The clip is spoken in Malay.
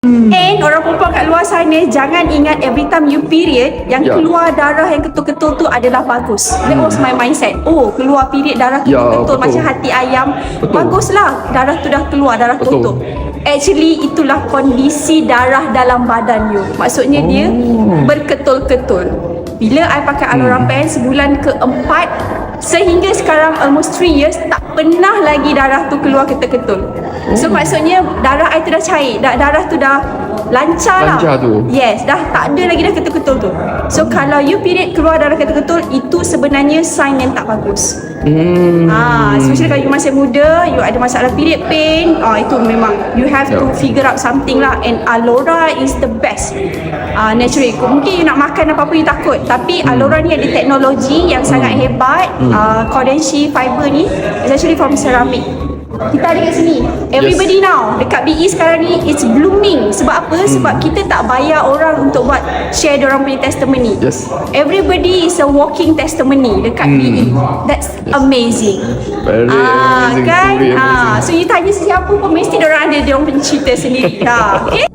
And orang perempuan kat luar sana, jangan ingat every time you period, yang keluar darah yang ketul-ketul tu adalah bagus. That was my mindset. Oh, keluar period darah ketul-ketul macam hati ayam. Baguslah, darah tu dah keluar, darah ketul. Actually, itulah kondisi darah dalam badan you. Maksudnya dia berketul-ketul. Bila I pakai Alora Pen sebulan keempat, sehingga sekarang almost 3 years, tak pernah lagi darah tu keluar ketul-ketul. So maksudnya darah I tu dah cair, darah tu dah lancar lah. tu. Yes, dah tak ada lagi dah ketul-ketul tu. So kalau you period keluar darah ketul-ketul, itu sebenarnya sign yang tak bagus. Especially kalau you masih muda, you ada masalah period pain, itu memang you have to figure out something lah. And Alora is the best. Naturally, mungkin you nak makan apa-apa you takut, tapi Alora ni ada teknologi yang sangat hebat. Cordenshi fiber ni is actually from ceramic. Kita ada kat sini. Everybody now dekat BE sekarang ni it's blooming. Sebab apa? Sebab kita tak bayar orang untuk buat share diorang punya testimony. Everybody is a walking testimony dekat BE. That's amazing. Very amazing kan? story, amazing. So you tanya siapa pun mesti diorang ada diorang punya cerita sendiri. Okay?